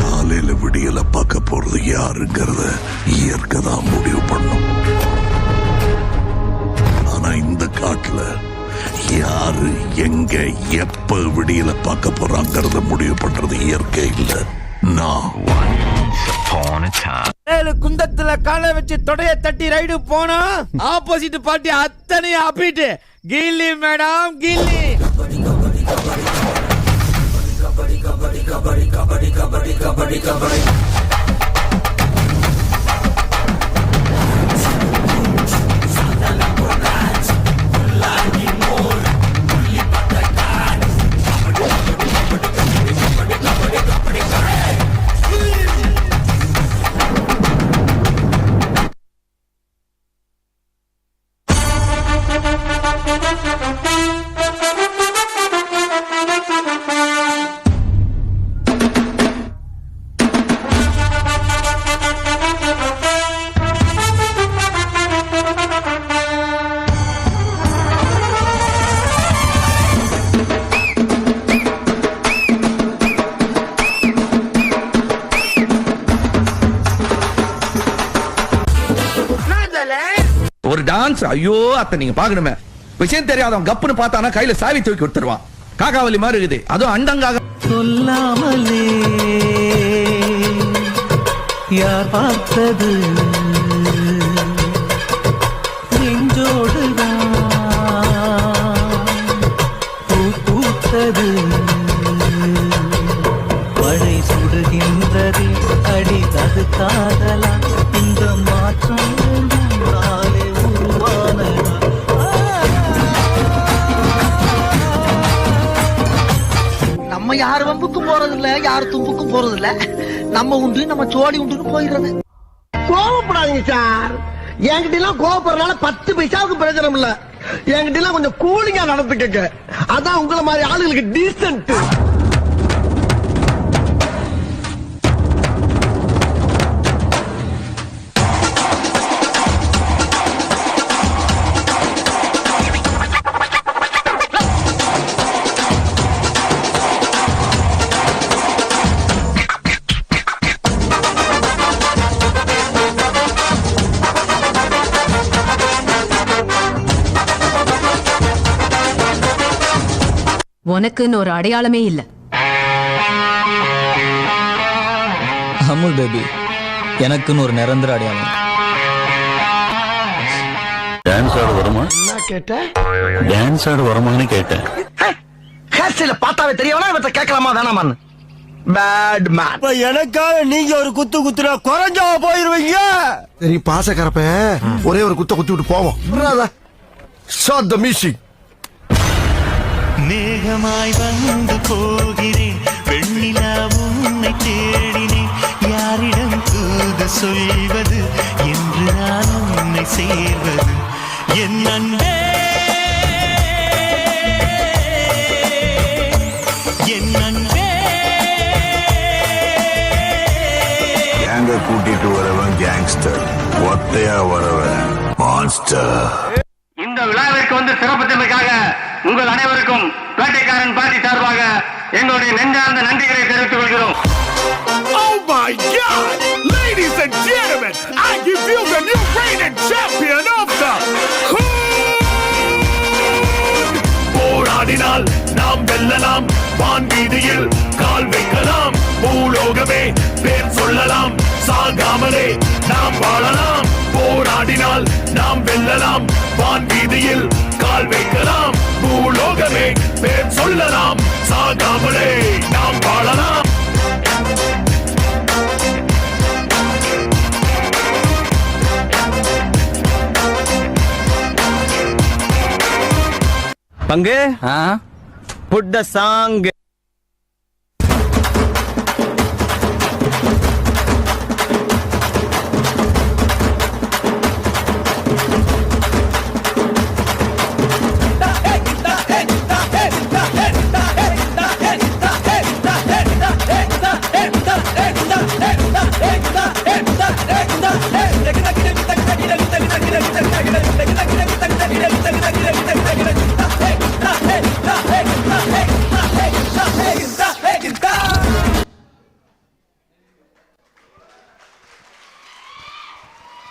காலையில விடியல பார்க்க போறது யாருங்கிறத இயற்கை தான் முடிவு பண்ணும். ஆனா இந்த காட்டுல யாரு எங்க எப்ப விடியல பார்க்க போறாங்கிறத முடிவு பண்றது இயற்கை இல்ல, நான். குந்தத்துல காலை வச்சு தொடைய தட்டி ரைடு போனா ஆப்போசிட் பார்ட்டி அத்தனையும் அப்பிட்டு கில்லி மேடம் கில்லி. ஒரு டான்ஸ், ஐயோ அத்தை நீங்க பாக்கணுமே. விஷயம் தெரியாதவன் கப்புன்னு பார்த்தானா கையில சாவி தூக்கி கொடுத்துருவான். காக்காவலி மாதிரி இருக்குது. அதுவும் அண்டங்காக சொல்லாமலே யார் பார்த்தது நெஞ்சோடுதான் பூ பூத்தது. மழை சுடுகின்றது அடி அது காதலா இந்த மாற்றம் நம்ம யார் வம்புக்கும் போறது இல்ல, யார் தும்புக்கும் போறது இல்ல. நம்ம உண்டு நம்ம சோடி உண்டுன்னு போயிடுறது. கோவப்படாதீங்க சார். என்கிட்ட எல்லாம் கோவப்படுறதுனால 10 பைசாவுக்கு பிரயோஜனம் இல்ல. என்கிட்ட எல்லாம் கொஞ்சம் கூலிங்கா நடந்துக்கங்க. அதான் உங்களை மாதிரி ஆளுகளுக்கு டீசன்ட். உனக்குன்னு ஒரு அடையாளமே இல்ல. அமுல் பேபி, எனக்குன்னு ஒரு நிரந்தர அடையாளம். டான்ஸ் ஆட வருமா? என்ன கேட்ட? டான்ஸ் ஆட வருமான்னு கேட்டேன். ஹேர் ஸ்டைல பார்த்தாவே தெரியவனா இவற்றை கேட்கலாமா வேணாமான்னு. Bad man. எனக்காக நீங்க ஒரு குத்து குத்துனா குறைஞ்சா போயிருவீங்க. சரி பாசக்கரப்ப ஒரே ஒரு குத்த குத்தி விட்டு போவோம். Shot the music. மேகமாய் வந்து போகிறேன், வெண்ணிலா உன்னை தேடினேன், யாரிடம் தூது சொல்வது என்று நான் உன்னை சேர்வது என் அன்பே என் அன்பே. கேங்க கூட்டிட்டு வரவன் கேங்ஸ்டர், ஒத்தையா வரவன் மான்ஸ்டர். இந்த விழாவிற்கு வந்து சிறப்பித்தமைக்காக உங்கள் அனைவருக்கும் வேட்டைக்காரன் பார்ட்டி சார்பாக எங்களுடைய நெஞ்சார்ந்த நன்றிகளை தெரிவித்துக் கொள்கிறோம். Oh my God! Ladies and gentlemen, I give you the new reigning champion of the Hood! போராடினால் நாம் வெல்லலாம், வான் வீதியில் கால் வைக்கலாம், பூலோகமே பேர் சொல்லலாம், சாகாமலே நாம் வாழலாம். போராடினால் நாம் வெல்லலாம், வான் வீதியில் கால் வைக்கலாம், பூலோகமே பேர் சொல்லலாம், சாகாமலே நாம் வாழலாம். பங்கு, put the song.